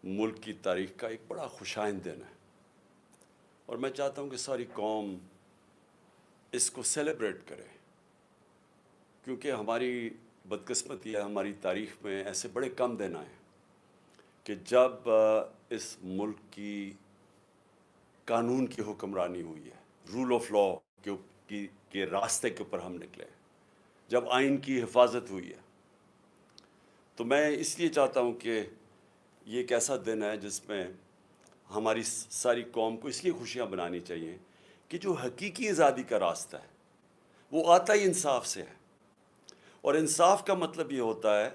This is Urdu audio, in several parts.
ملک کی تاریخ کا ایک بڑا خوشائند دن ہے، اور میں چاہتا ہوں کہ ساری قوم اس کو سیلیبریٹ کرے، کیونکہ ہماری بدقسمتی ہے، ہماری تاریخ میں ایسے بڑے کم دن آئے کہ جب اس ملک کی قانون کی حکمرانی ہوئی ہے، رول آف لا کے راستے کے اوپر ہم نکلے، جب آئین کی حفاظت ہوئی ہے۔ تو میں اس لیے چاہتا ہوں کہ یہ ایک ایسا دن ہے جس میں ہماری ساری قوم کو اس لیے خوشیاں بنانی چاہیے کہ جو حقیقی آزادی کا راستہ ہے وہ آتا ہی انصاف سے ہے، اور انصاف کا مطلب یہ ہوتا ہے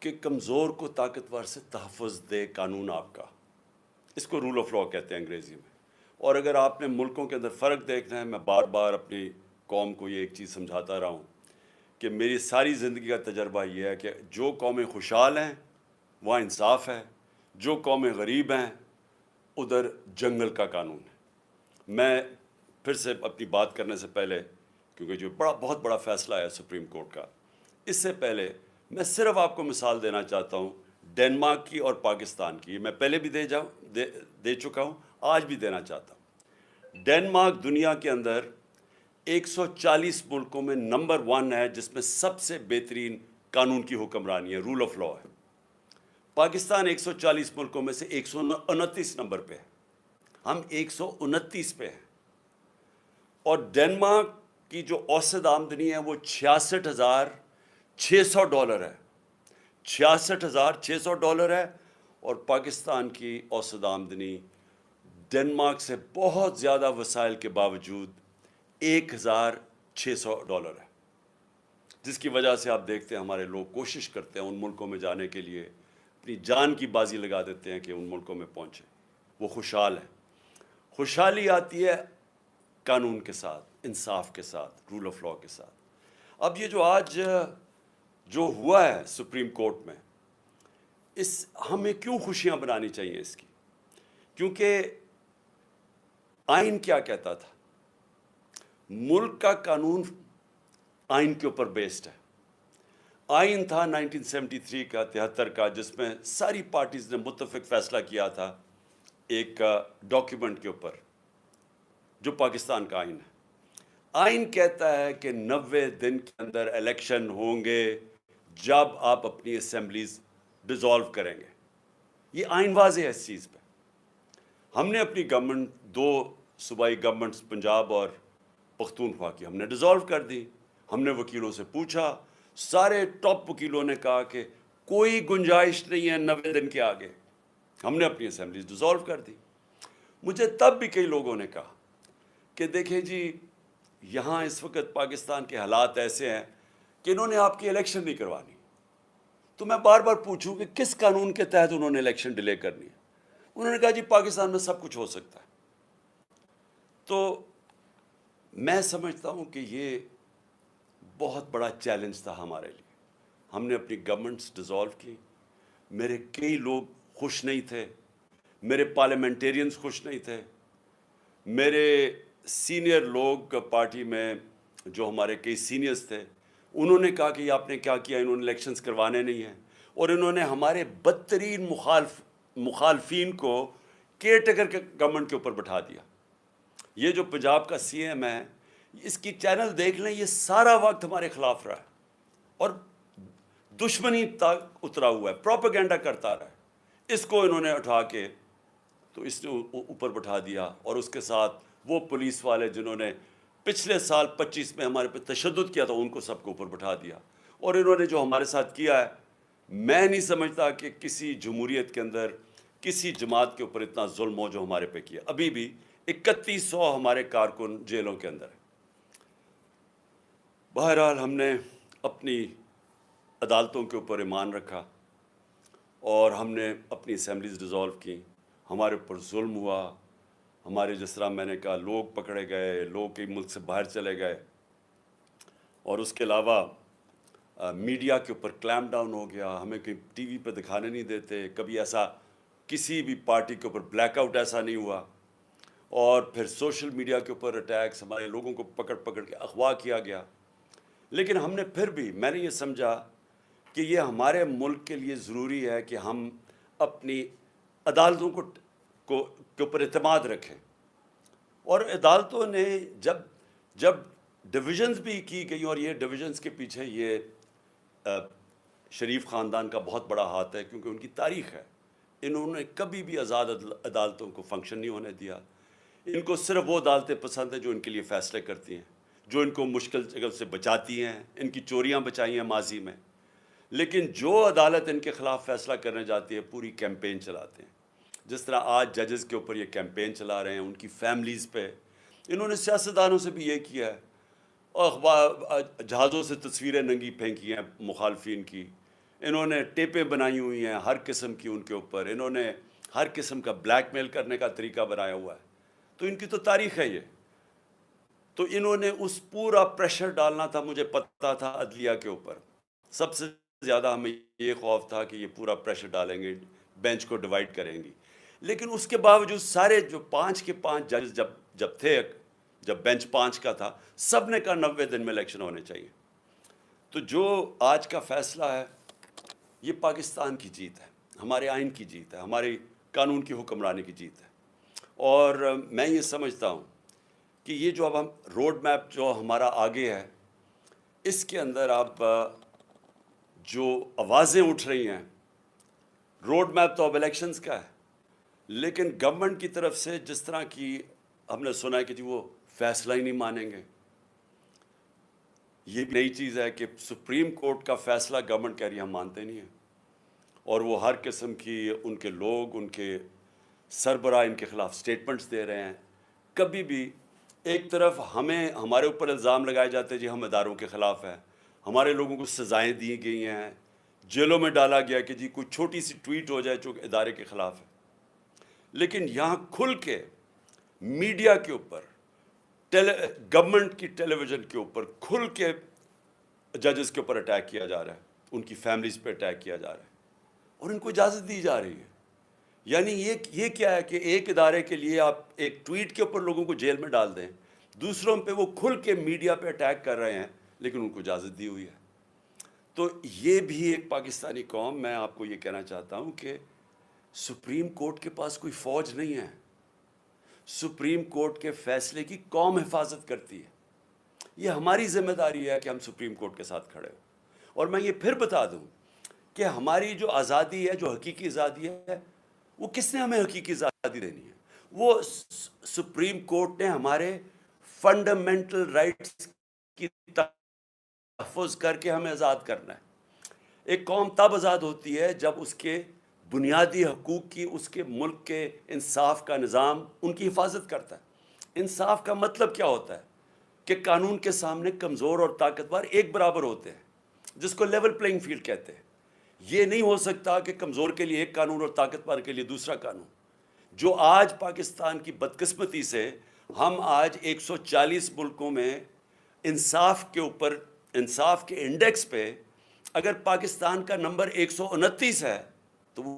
کہ کمزور کو طاقتور سے تحفظ دے قانون آپ کا۔ اس کو رول آف لا کہتے ہیں انگریزی میں۔ اور اگر آپ نے ملکوں کے اندر فرق دیکھنا ہے، میں بار بار اپنی قوم کو یہ ایک چیز سمجھاتا رہا ہوں کہ میری ساری زندگی کا تجربہ یہ ہے کہ جو قومیں خوشحال ہیں وہاں انصاف ہے، جو قومیں غریب ہیں ادھر جنگل کا قانون ہے۔ میں پھر سے اپنی بات کرنے سے پہلے، کیونکہ جو بہت بڑا فیصلہ ہے سپریم کورٹ کا، اس سے پہلے میں صرف آپ کو مثال دینا چاہتا ہوں ڈنمارک کی اور پاکستان کی۔ میں پہلے بھی دے چکا ہوں، آج بھی دینا چاہتا ہوں۔ ڈنمارک دنیا کے اندر 140 ملکوں میں نمبر 1 ہے جس میں سب سے بہترین قانون کی حکمرانی ہے، رول آف لا ہے۔ پاکستان 140 ملکوں میں سے 129 نمبر پہ ہے، ہم 129 پہ ہیں۔ اور ڈنمارک کی جو اوسط آمدنی ہے وہ $66,600 ہے، $66,600 ہے، اور پاکستان کی اوسط آمدنی ڈنمارک سے بہت زیادہ وسائل کے باوجود $1,600 ہے، جس کی وجہ سے آپ دیکھتے ہیں ہمارے لوگ کوشش کرتے ہیں ان ملکوں میں جانے کے لیے، اپنی جان کی بازی لگا دیتے ہیں کہ ان ملکوں میں پہنچیں، وہ خوشحال ہیں۔ خوشحالی آتی ہے قانون کے ساتھ، انصاف کے ساتھ، رول آف لا کے ساتھ۔ اب یہ جو آج جو ہوا ہے سپریم کورٹ میں، ہمیں کیوں خوشیاں بنانی چاہیے اس کی؟ کیونکہ آئین کیا کہتا تھا؟ ملک کا قانون آئین کے اوپر بیسڈ ہے۔ آئین تھا 1973 کا، 73 کا، جس میں ساری پارٹیز نے متفق فیصلہ کیا تھا ایک ڈاکیومنٹ کے اوپر جو پاکستان کا آئین ہے۔ آئین کہتا ہے کہ 90 دن کے اندر الیکشن ہوں گے جب آپ اپنی اسمبلیز ڈیزالو کریں گے۔ یہ آئین واضح ہے اس چیز پہ۔ ہم نے اپنی گورنمنٹ، 2 صوبائی گورنمنٹس پنجاب اور پختونخوا کی ہم نے ڈیزالو کر دی۔ ہم نے وکیلوں سے پوچھا، سارے ٹاپ وکیلوں نے کہا کہ کوئی گنجائش نہیں ہے 90 دن کے آگے۔ ہم نے اپنی اسمبلیز ڈیزالو کر دی۔ مجھے تب بھی کئی لوگوں نے کہا کہ دیکھیں جی، یہاں اس وقت پاکستان کے حالات ایسے ہیں کہ انہوں نے آپ کی الیکشن نہیں کروانی۔ تو میں بار بار پوچھوں کہ کس قانون کے تحت انہوں نے الیکشن ڈیلے کرنی ہے؟ انہوں نے کہا جی پاکستان میں سب کچھ ہو سکتا ہے۔ تو میں سمجھتا ہوں کہ یہ بہت بڑا چیلنج تھا ہمارے لیے۔ ہم نے اپنی گورنمنٹس ڈیزالو کی۔ میرے کئی لوگ خوش نہیں تھے، میرے پارلیمنٹیرینز خوش نہیں تھے، میرے سینئر لوگ پارٹی میں جو ہمارے کئی سینئرز تھے انہوں نے کہا کہ یہ آپ نے کیا کیا، انہوں نے الیکشنز کروانے نہیں ہیں، اور انہوں نے ہمارے بدترین مخالفین کو کیئر ٹیکر کے گورنمنٹ کے اوپر بٹھا دیا۔ یہ جو پنجاب کا سی ایم ہے، اس کی چینل دیکھ لیں، یہ سارا وقت ہمارے خلاف رہا ہے اور دشمنی تک اترا ہوا ہے، پروپیگنڈا کرتا رہا ہے۔ اس کو انہوں نے اٹھا کے تو اس نے اوپر بٹھا دیا، اور اس کے ساتھ وہ پولیس والے جنہوں نے پچھلے سال 25 میں ہمارے پہ تشدد کیا تھا ان کو سب کو اوپر بٹھا دیا۔ اور انہوں نے جو ہمارے ساتھ کیا ہے، میں نہیں سمجھتا کہ کسی جمہوریت کے اندر کسی جماعت کے اوپر اتنا ظلم ہو جو ہمارے پہ کیا۔ ابھی بھی 3100 ہمارے کارکن جیلوں کے اندر ہیں۔ بہرحال ہم نے اپنی عدالتوں کے اوپر ایمان رکھا اور ہم نے اپنی اسمبلیز ڈیزالو کی۔ ہمارے اوپر ظلم ہوا، ہمارے جس طرح میں نے کہا لوگ پکڑے گئے، لوگ کئی ملک سے باہر چلے گئے، اور اس کے علاوہ میڈیا کے اوپر کلیمپ ڈاؤن ہو گیا، ہمیں کہیں ٹی وی پہ دکھانے نہیں دیتے، کبھی ایسا کسی بھی پارٹی کے اوپر بلیک آؤٹ ایسا نہیں ہوا، اور پھر سوشل میڈیا کے اوپر اٹیکس، ہمارے لوگوں کو پکڑ پکڑ کے اغوا کیا گیا۔ لیکن ہم نے پھر بھی، میں نے یہ سمجھا کہ یہ ہمارے ملک کے لیے ضروری ہے کہ ہم اپنی عدالتوں کے اوپر اعتماد رکھیں. اور عدالتوں نے جب ڈویژنز بھی کی گئی، اور یہ ڈویژنز کے پیچھے یہ شریف خاندان کا بہت بڑا ہاتھ ہے، کیونکہ ان کی تاریخ ہے. انہوں نے کبھی بھی آزاد عدالتوں کو فنکشن نہیں ہونے دیا. ان کو صرف وہ عدالتیں پسند ہیں جو ان کے لیے فیصلے کرتی ہیں، جو ان کو مشکل جگہ سے بچاتی ہیں. ان کی چوریاں بچائی ہیں ماضی میں، لیکن جو عدالت ان کے خلاف فیصلہ کرنے جاتی ہے پوری کیمپین چلاتے ہیں. جس طرح آج ججز کے اوپر یہ کیمپین چلا رہے ہیں، ان کی فیملیز پہ. انہوں نے سیاستدانوں سے بھی یہ کیا ہے، اور جہازوں سے تصویریں ننگی پھینکی ہیں مخالفین کی. انہوں نے ٹیپیں بنائی ہوئی ہیں ہر قسم کی ان کے اوپر. انہوں نے ہر قسم کا بلیک میل کرنے کا طریقہ بنایا ہوا ہے. تو ان کی تو تاریخ ہے یہ. تو انہوں نے اس پورا پریشر ڈالنا تھا، مجھے پتہ تھا عدلیہ کے اوپر. سب سے زیادہ ہمیں یہ خوف تھا کہ یہ پورا پریشر ڈالیں گے، بینچ کو ڈیوائیڈ کریں گی. لیکن اس کے باوجود سارے جو 5 کے 5 ججز جب تھے، جب بینچ 5 کا تھا، سب نے کہا 90 دن میں الیکشن ہونے چاہیے. تو جو آج کا فیصلہ ہے یہ پاکستان کی جیت ہے، ہمارے آئین کی جیت ہے، ہماری قانون کی حکمرانی کی جیت ہے. اور میں یہ سمجھتا ہوں کہ یہ جو اب ہم روڈ میپ جو ہمارا آگے ہے، اس کے اندر اب جو آوازیں اٹھ رہی ہیں، روڈ میپ تو اب الیکشنز کا ہے، لیکن گورنمنٹ کی طرف سے جس طرح کی ہم نے سنا ہے کہ جی وہ فیصلہ ہی نہیں مانیں گے. یہ بھی نئی چیز ہے کہ سپریم کورٹ کا فیصلہ گورنمنٹ کہہ رہی ہے ہم مانتے نہیں ہیں. اور وہ ہر قسم کی ان کے لوگ، ان کے سربراہ ان کے خلاف سٹیٹمنٹس دے رہے ہیں. کبھی بھی ایک طرف ہمارے اوپر الزام لگائے جاتے ہیں جی ہم اداروں کے خلاف ہیں، ہمارے لوگوں کو سزائیں دی گئی ہیں، جیلوں میں ڈالا گیا کہ جی کوئی چھوٹی سی ٹویٹ ہو جائے جو ادارے کے خلاف ہے. لیکن یہاں کھل کے میڈیا کے اوپر، گورنمنٹ کی ٹیلی ویژن کے اوپر کھل کے ججز کے اوپر اٹیک کیا جا رہا ہے، ان کی فیملیز پہ اٹیک کیا جا رہا ہے، اور ان کو اجازت دی جا رہی ہے. یعنی یہ کیا ہے کہ ایک ادارے کے لیے آپ ایک ٹویٹ کے اوپر لوگوں کو جیل میں ڈال دیں، دوسروں پہ وہ کھل کے میڈیا پہ اٹیک کر رہے ہیں، لیکن ان کو اجازت دی ہوئی ہے. تو یہ بھی ایک پاکستانی قوم، میں آپ کو یہ کہنا چاہتا ہوں کہ سپریم کورٹ کے پاس کوئی فوج نہیں ہے. سپریم کورٹ کے فیصلے کی قوم حفاظت کرتی ہے. یہ ہماری ذمہ داری ہے کہ ہم سپریم کورٹ کے ساتھ کھڑے ہوں. اور میں یہ پھر بتا دوں کہ ہماری جو آزادی ہے، جو حقیقی آزادی ہے، وہ کس نے ہمیں حقیقی آزادی دینی ہے؟ وہ سپریم کورٹ نے ہمارے فنڈامنٹل رائٹس کی تحفظ کر کے ہمیں آزاد کرنا ہے. ایک قوم تب آزاد ہوتی ہے جب اس کے بنیادی حقوق کی، اس کے ملک کے انصاف کا نظام ان کی حفاظت کرتا ہے. انصاف کا مطلب کیا ہوتا ہے؟ کہ قانون کے سامنے کمزور اور طاقتور ایک برابر ہوتے ہیں، جس کو لیول پلینگ فیلڈ کہتے ہیں. یہ نہیں ہو سکتا کہ کمزور کے لیے ایک قانون اور طاقتور کے لیے دوسرا قانون. جو آج پاکستان کی بدقسمتی سے ہم آج 140 ملکوں میں انصاف کے اوپر، انصاف کے انڈیکس پہ اگر پاکستان کا نمبر 129 ہے تو وہ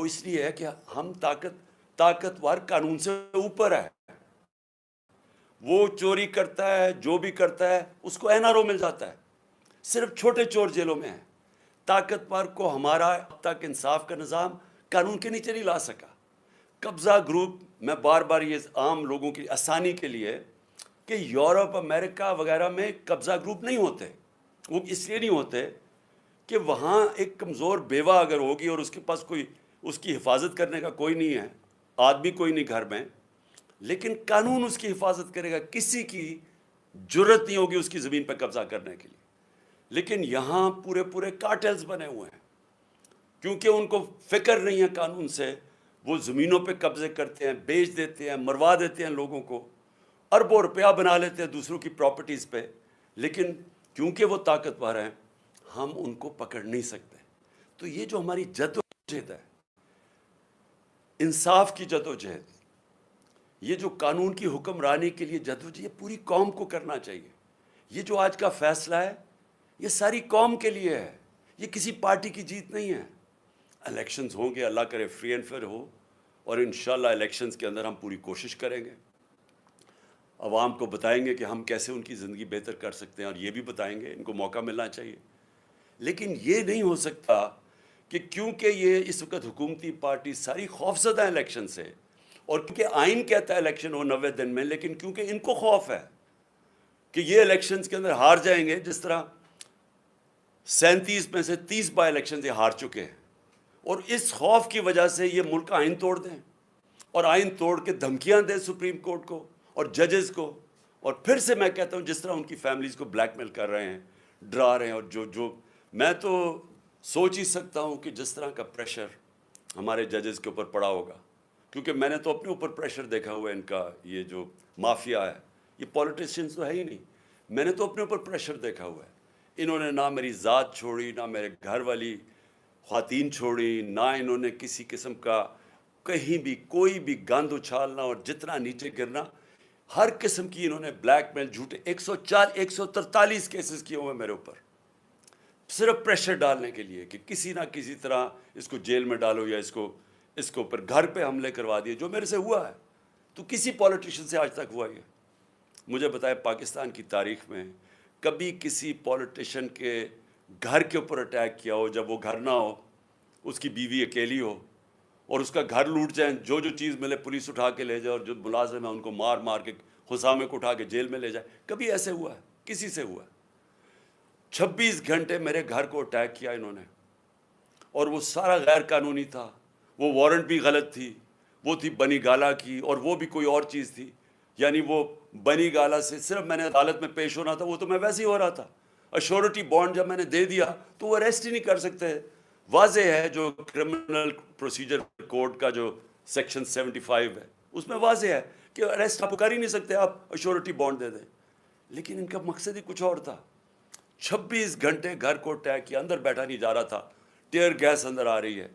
اس لیے ہے کہ ہم طاقتور قانون سے اوپر ہے. وہ چوری کرتا ہے، جو بھی کرتا ہے اس کو این آر او مل جاتا ہے. صرف چھوٹے چور جیلوں میں ہیں. طاقتور کو ہمارا اب تک انصاف کا نظام قانون کے نیچے نہیں لا سکا. قبضہ گروپ، میں بار بار یہ عام لوگوں کی آسانی کے لیے کہ یورپ، امریکہ وغیرہ میں قبضہ گروپ نہیں ہوتے. وہ اس لیے نہیں ہوتے کہ وہاں ایک کمزور بیوہ اگر ہوگی اور اس کے پاس کوئی اس کی حفاظت کرنے کا کوئی نہیں ہے، آدمی کوئی نہیں گھر میں، لیکن قانون اس کی حفاظت کرے گا. کسی کی جرت نہیں ہوگی اس کی زمین پہ قبضہ کرنے کے لیے. لیکن یہاں پورے کارٹلز بنے ہوئے ہیں، کیونکہ ان کو فکر نہیں ہے قانون سے. وہ زمینوں پہ قبضے کرتے ہیں، بیچ دیتے ہیں، مروا دیتے ہیں لوگوں کو، اربوں روپیہ بنا لیتے ہیں دوسروں کی پراپرٹیز پہ. لیکن کیونکہ وہ طاقتور ہیں ہم ان کو پکڑ نہیں سکتے. تو یہ جو ہماری جدوجہد ہے، انصاف کی جدوجہد، یہ جو قانون کی حکمرانی کے لیے جدوجہد، یہ پوری قوم کو کرنا چاہیے. یہ جو آج کا فیصلہ ہے یہ ساری قوم کے لیے ہے، یہ کسی پارٹی کی جیت نہیں ہے. الیکشنز ہوں گے، اللہ کرے فری اینڈ فیئر ہو، اور انشاءاللہ الیکشنز کے اندر ہم پوری کوشش کریں گے، عوام کو بتائیں گے کہ ہم کیسے ان کی زندگی بہتر کر سکتے ہیں، اور یہ بھی بتائیں گے ان کو موقع ملنا چاہیے. لیکن یہ نہیں ہو سکتا کہ کیونکہ یہ اس وقت حکومتی پارٹی ساری خوفزدہ الیکشن سے، اور کیونکہ آئین کہتا ہے الیکشن ہو 90 دن میں، لیکن کیونکہ ان کو خوف ہے کہ یہ الیکشنز کے اندر ہار جائیں گے، جس طرح 37 میں سے 30 بائی الیکشنز یہ ہار چکے ہیں، اور اس خوف کی وجہ سے یہ ملک کا آئین توڑ دیں اور آئین توڑ کے دھمکیاں دیں سپریم کورٹ کو اور ججز کو، اور پھر سے میں کہتا ہوں جس طرح ان کی فیملیز کو بلیک میل کر رہے ہیں، ڈرا رہے ہیں، اور جو میں تو سوچ ہی سکتا ہوں کہ جس طرح کا پریشر ہمارے ججز کے اوپر پڑا ہوگا، کیونکہ میں نے تو اپنے اوپر پریشر دیکھا ہوا ہے، ان کا یہ جو مافیا ہے، یہ پولیٹیشینز تو ہے ہی نہیں، میں نے تو اپنے اوپر پریشر دیکھا ہوا ہے۔ انہوں نے نہ میری ذات چھوڑی، نہ میرے گھر والی خواتین چھوڑی، نہ انہوں نے کسی قسم کا کہیں بھی کوئی بھی گند اچھالنا اور جتنا نیچے گرنا، ہر قسم کی انہوں نے بلیک میل، جھوٹے 143 کیسز کیے ہوئے میرے اوپر، صرف پریشر ڈالنے کے لیے کہ کسی نہ کسی طرح اس کو جیل میں ڈالو یا اس کو اوپر گھر پہ حملے کروا دیے، جو میرے سے ہوا ہے۔ تو کسی پولیٹیشین سے آج تک ہوا یہ؟ مجھے بتائے پاکستان کی تاریخ میں کبھی کسی پولیٹیشین کے گھر کے اوپر اٹیک کیا ہو جب وہ گھر نہ ہو، اس کی بیوی اکیلی ہو، اور اس کا گھر لوٹ جائیں، جو چیز ملے پولیس اٹھا کے لے جائے، اور جو ملازم ہیں ان کو مار مار کے حسامے کو اٹھا کے جیل میں لے جائے؟ کبھی ایسے ہوا ہے؟ کسی سے ہوا ہے؟ 26 گھنٹے میرے گھر کو اٹیک کیا انہوں نے، اور وہ سارا غیر قانونی تھا، وہ وارنٹ بھی غلط تھی، وہ تھی بنی گالا کی، اور وہ بھی کوئی اور چیز تھی، یعنی وہ بنی گالا سے صرف میں نے عدالت میں پیش ہونا تھا، وہ تو میں ویسے ہی ہو رہا تھا، ایشورٹی بانڈ جب میں نے دے دیا تو وہ اریسٹ ہی نہیں کر سکتے۔ واضح ہے جو کرمنل پروسیجر کوڈ کا جو سیکشن 75 ہے، اس میں واضح ہے کہ اریسٹ آپ کر ہی نہیں سکتے، آپ ایشورٹی بانڈ دے دیں، لیکن ان کا مقصد ہی کچھ اور تھا۔ 26 گھنٹے گھر کو اٹیک کیا، اندر بیٹھا نہیں جا رہا تھا، ٹیئر گیس اندر آ رہی ہے۔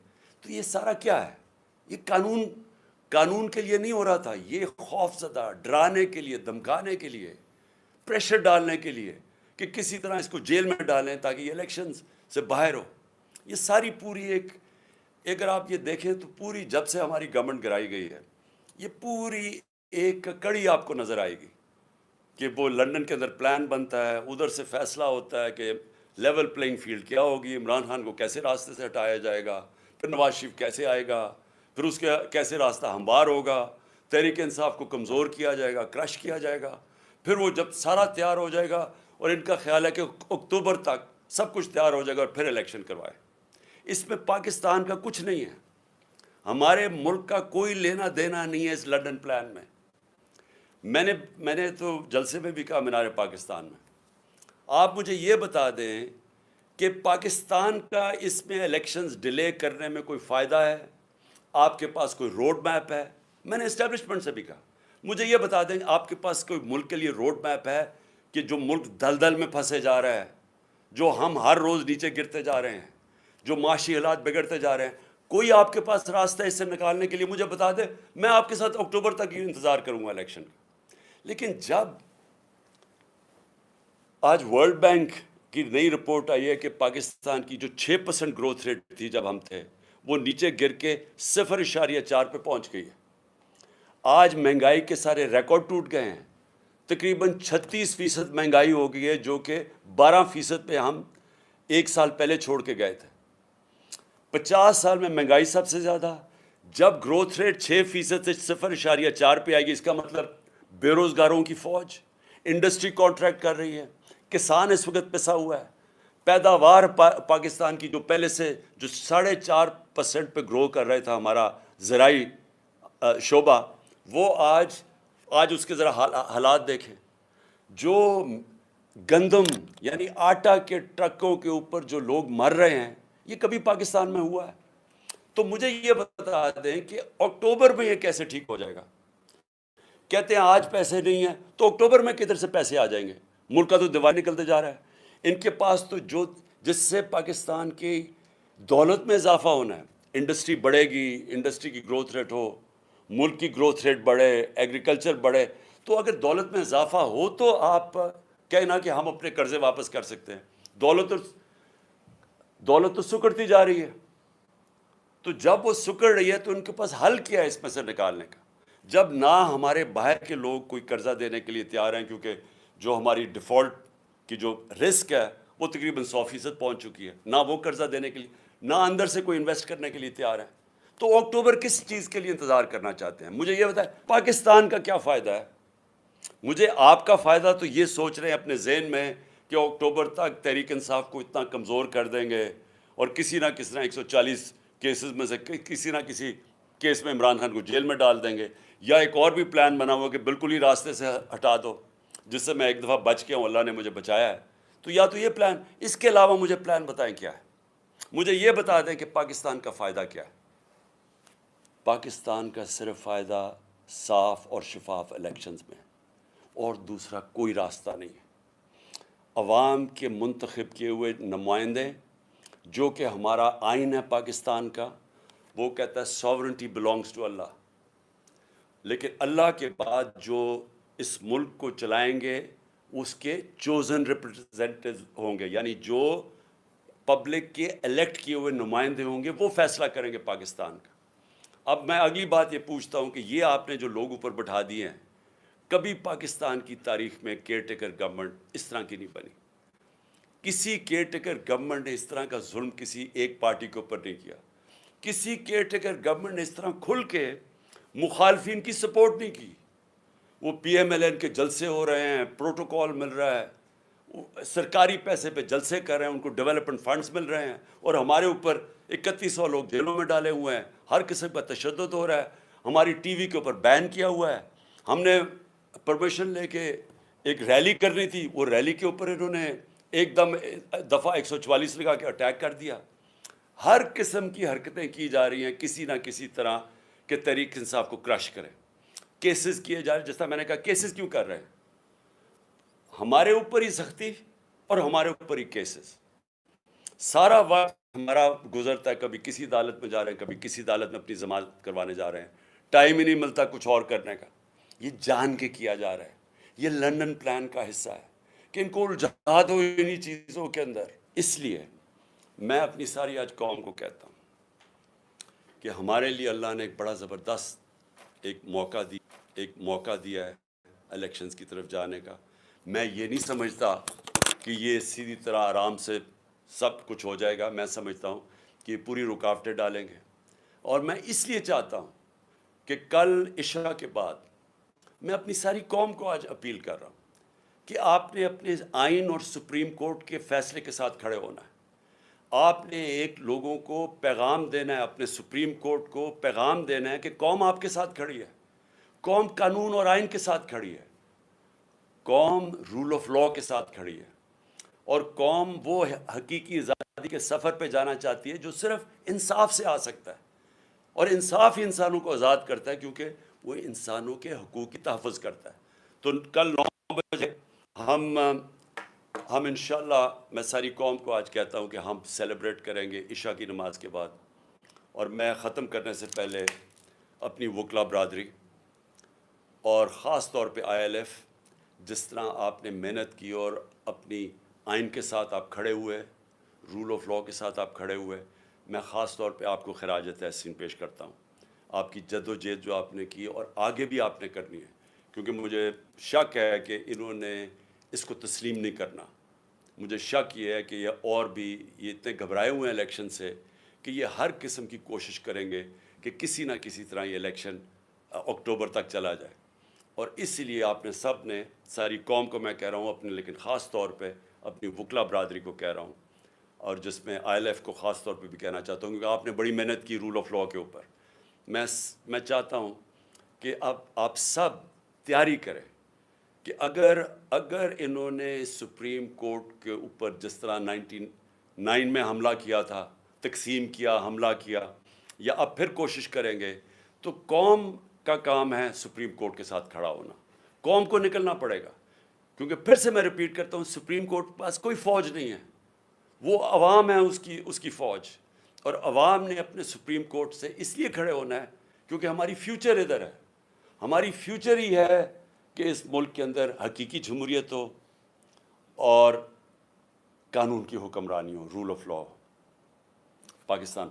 تو یہ سارا کیا ہے؟ یہ قانون کے لیے نہیں ہو رہا تھا، یہ خوف زدہ، ڈرانے کے لیے، دھمکانے کے لیے، پریشر ڈالنے کے لیے کہ کسی طرح اس کو جیل میں ڈالیں تاکہ یہ الیکشنز سے باہر ہو۔ یہ ساری پوری اگر آپ یہ دیکھیں تو پوری جب سے ہماری گورنمنٹ گرائی گئی ہے، یہ پوری ایک کڑی آپ کو نظر آئے گی کہ وہ لنڈن کے اندر پلان بنتا ہے، ادھر سے فیصلہ ہوتا ہے کہ لیول پلینگ فیلڈ کیا ہوگی، عمران خان کو کیسے راستے سے ہٹایا جائے گا، پھر نواز شریف کیسے آئے گا، پھر اس کے کیسے راستہ ہموار ہوگا، تحریک انصاف کو کمزور کیا جائے گا، کرش کیا جائے گا، پھر وہ جب سارا تیار ہو جائے گا، اور ان کا خیال ہے کہ اکتوبر تک سب کچھ تیار ہو جائے گا اور پھر الیکشن کروائے۔ اس میں پاکستان کا کچھ نہیں ہے، ہمارے ملک کا کوئی لینا دینا نہیں ہے اس لنڈن پلان میں۔ میں نے تو جلسے میں بھی کہا مینار پاکستان میں، آپ مجھے یہ بتا دیں کہ پاکستان کا اس میں الیکشنز ڈیلے کرنے میں کوئی فائدہ ہے؟ آپ کے پاس کوئی روڈ میپ ہے؟ میں نے اسٹیبلشمنٹ سے بھی کہا، مجھے یہ بتا دیں آپ کے پاس کوئی ملک کے لیے روڈ میپ ہے کہ جو ملک دلدل میں پھنسے جا رہا ہے، جو ہم ہر روز نیچے گرتے جا رہے ہیں، جو معاشی حالات بگڑتے جا رہے ہیں، کوئی آپ کے پاس راستہ اس سے نکالنے کے لیے مجھے بتا دے، میں آپ کے ساتھ اکتوبر تک ہی انتظار کروں گا الیکشن کا۔ لیکن جب آج ورلڈ بینک کی نئی رپورٹ آئی ہے کہ پاکستان کی جو 6% گروتھ ریٹ تھی جب ہم تھے، وہ نیچے گر کے 0.4 پہ پہنچ گئی ہے۔ آج مہنگائی کے سارے ریکارڈ ٹوٹ گئے ہیں، تقریباً 36% مہنگائی ہو گئی ہے، جو کہ 12% پہ ہم 1 سال پہلے چھوڑ کے گئے تھے۔ 50 سال میں مہنگائی سب سے زیادہ۔ جب گروتھ ریٹ 6% سے 0.4 پہ آئے گی، اس کا مطلب بے روزگاروں کی فوج، انڈسٹری کانٹریکٹ کر رہی ہے، کسان اس وقت پسا ہوا ہے، پیداوار پاکستان کی جو پہلے سے جو 4.5% پہ گرو کر رہا تھا ہمارا زرعی شعبہ، وہ آج اس کے ذرا حالات دیکھیں۔ جو گندم یعنی آٹا کے ٹرکوں کے اوپر جو لوگ مر رہے ہیں، یہ کبھی پاکستان میں ہوا ہے؟ تو مجھے یہ بتا دیں کہ اکتوبر میں یہ کیسے ٹھیک ہو جائے گا؟ کہتے ہیں آج پیسے نہیں ہیں، تو اکتوبر میں کدھر سے پیسے آ جائیں گے؟ ملک کا تو دیوار نکلتے جا رہا ہے۔ ان کے پاس تو جس سے پاکستان کی دولت میں اضافہ ہونا ہے، انڈسٹری بڑھے گی، انڈسٹری کی گروتھ ریٹ ہو، ملک کی گروتھ ریٹ بڑھے، ایگریکلچر بڑھے، تو اگر دولت میں اضافہ ہو تو آپ کہنا کہ ہم اپنے قرضے واپس کر سکتے ہیں۔ دولت تو سکڑتی جا رہی ہے، تو جب وہ سکڑ رہی ہے تو ان کے پاس حل کیا ہے اس میں سے نکالنے کا؟ جب نہ ہمارے باہر کے لوگ کوئی قرضہ دینے کے لیے تیار ہیں، کیونکہ جو ہماری ڈیفالٹ کی جو رسک ہے وہ تقریباً 100% پہنچ چکی ہے، نہ وہ قرضہ دینے کے لیے، نہ اندر سے کوئی انویسٹ کرنے کے لیے تیار ہے. تو اکتوبر کس چیز کے لیے انتظار کرنا چاہتے ہیں؟ مجھے یہ بتائیں, پاکستان کا کیا فائدہ ہے؟ مجھے آپ کا فائدہ تو یہ سوچ رہے ہیں اپنے ذہن میں کہ اکتوبر تک تحریک انصاف کو اتنا کمزور کر دیں گے اور کسی نہ کسی 140 کیسز میں سے کسی نہ کسی کیس میں عمران خان کو جیل میں ڈال دیں گے, یا ایک اور بھی پلان بنا ہوا کہ بالکل ہی راستے سے ہٹا دو, جس سے میں ایک دفعہ بچ گیا ہوں, اللہ نے مجھے بچایا ہے. تو یا تو یہ پلان, اس کے علاوہ مجھے پلان بتائیں کیا ہے. مجھے یہ بتا دیں کہ پاکستان کا فائدہ کیا ہے. پاکستان کا صرف فائدہ صاف اور شفاف الیکشنز میں, اور دوسرا کوئی راستہ نہیں ہے. عوام کے منتخب کیے ہوئے نمائندے, جو کہ ہمارا آئین ہے پاکستان کا, وہ کہتا ہے ساورنٹی بلانگس ٹو اللہ, لیکن اللہ کے بعد جو اس ملک کو چلائیں گے اس کے چوزن ریپرزینٹیو ہوں گے, یعنی جو پبلک کے الیکٹ کیے ہوئے نمائندے ہوں گے, وہ فیصلہ کریں گے پاکستان کا. اب میں اگلی بات یہ پوچھتا ہوں کہ یہ آپ نے جو لوگ اوپر بٹھا دیے ہیں, کبھی پاکستان کی تاریخ میں کیئر ٹیکر گورنمنٹ اس طرح کی نہیں بنی. کسی کیئر ٹیکر گورنمنٹ نے اس طرح کا ظلم کسی ایک پارٹی کے اوپر نہیں کیا. کسی کیئر ٹیکر گورنمنٹ نے اس طرح کھل کے مخالفین کی سپورٹ نہیں کی. وہ پی ایم ایل این کے جلسے ہو رہے ہیں, پروٹوکول مل رہا ہے, سرکاری پیسے پہ جلسے کر رہے ہیں, ان کو ڈیولپمنٹ فنڈز مل رہے ہیں, اور ہمارے اوپر 3100 لوگ جیلوں میں ڈالے ہوئے ہیں, ہر قسم کا تشدد ہو رہا ہے, ہماری ٹی وی کے اوپر بین کیا ہوا ہے. ہم نے پرمیشن لے کے ایک ریلی کرنی تھی, وہ ریلی کے اوپر انہوں نے ایک دم دفعہ 144 لگا کے اٹیک کر دیا. ہر قسم کی حرکتیں کی جا رہی ہیں کسی نہ کسی طرح کہ تحریک انصاف کو کرش کریں. کیسز کیے جا رہے ہیں, جیسا میں نے کہا کیسز کیوں کر رہے ہیں؟ ہمارے اوپر ہی سختی اور ہمارے اوپر ہی کیسز. سارا وقت ہمارا گزرتا ہے, کبھی کسی عدالت میں جا رہے ہیں, کبھی کسی عدالت میں اپنی ضمانت کروانے جا رہے ہیں, ٹائم ہی نہیں ملتا کچھ اور کرنے کا. یہ جان کے کیا جا رہا ہے, یہ لندن پلان کا حصہ ہے کہ ان کو الجھا دو انہی چیزوں کے اندر. اس لیے میں اپنی ساری آج قوم کو کہتا ہوں کہ ہمارے لیے اللہ نے ایک بڑا زبردست ایک موقع دیا ہے الیکشنز کی طرف جانے کا. میں یہ نہیں سمجھتا کہ یہ سیدھی طرح آرام سے سب کچھ ہو جائے گا. میں سمجھتا ہوں کہ یہ پوری رکاوٹیں ڈالیں گے, اور میں اس لیے چاہتا ہوں کہ کل عشاء کے بعد میں اپنی ساری قوم کو آج اپیل کر رہا ہوں کہ آپ نے اپنے آئین اور سپریم کورٹ کے فیصلے کے ساتھ کھڑے ہونا ہے. آپ نے ایک لوگوں کو پیغام دینا ہے, اپنے سپریم کورٹ کو پیغام دینا ہے کہ قوم آپ کے ساتھ کھڑی ہے, قوم قانون اور آئین کے ساتھ کھڑی ہے, قوم رول آف لاء کے ساتھ کھڑی ہے, اور قوم وہ حقیقی آزادی کے سفر پہ جانا چاہتی ہے جو صرف انصاف سے آ سکتا ہے. اور انصاف ہی انسانوں کو آزاد کرتا ہے, کیونکہ وہ انسانوں کے حقوق کی تحفظ کرتا ہے. تو کل 9 بجے ہم انشاءاللہ, میں ساری قوم کو آج کہتا ہوں کہ ہم سیلیبریٹ کریں گے عشاء کی نماز کے بعد. اور میں ختم کرنے سے پہلے اپنی وکلا برادری اور خاص طور پہ آئی ایل ایف, جس طرح آپ نے محنت کی اور اپنی آئین کے ساتھ آپ کھڑے ہوئے, رول آف لاء کے ساتھ آپ کھڑے ہوئے, میں خاص طور پہ آپ کو خراج تحسین پیش کرتا ہوں. آپ کی جد و جہد جو آپ نے کی اور آگے بھی آپ نے کرنی ہے, کیونکہ مجھے شک ہے کہ انہوں نے اس کو تسلیم نہیں کرنا. مجھے شک یہ ہے کہ یہ اور بھی یہ اتنے گھبرائے ہوئے ہیں الیکشن سے کہ یہ ہر قسم کی کوشش کریں گے کہ کسی نہ کسی طرح یہ الیکشن اکتوبر تک چلا جائے. اور اس لیے آپ نے سب نے, ساری قوم کو میں کہہ رہا ہوں اپنے, لیکن خاص طور پہ اپنی وکلا برادری کو کہہ رہا ہوں, اور جس میں آئی ایل ایف کو خاص طور پہ بھی کہنا چاہتا ہوں, کیونکہ آپ نے بڑی محنت کی رول آف لاء کے اوپر. میں چاہتا ہوں کہ اب آپ سب تیاری کریں کہ اگر انہوں نے سپریم کورٹ کے اوپر جس طرح 99 میں حملہ کیا تھا, تقسیم کیا, حملہ کیا, یا اب پھر کوشش کریں گے, تو قوم کا کام ہے سپریم کورٹ کے ساتھ کھڑا ہونا. قوم کو نکلنا پڑے گا, کیونکہ پھر سے میں ریپیٹ کرتا ہوں, سپریم کورٹ کے پاس کوئی فوج نہیں ہے, وہ عوام ہے اس کی فوج. اور عوام نے اپنے سپریم کورٹ سے اس لیے کھڑے ہونا ہے کیونکہ ہماری فیوچر ادھر ہے. ہماری فیوچر ہی ہے کہ اس ملک کے اندر حقیقی جمہوریت ہو اور قانون کی حکمرانی ہو, رول آف لاء. پاکستان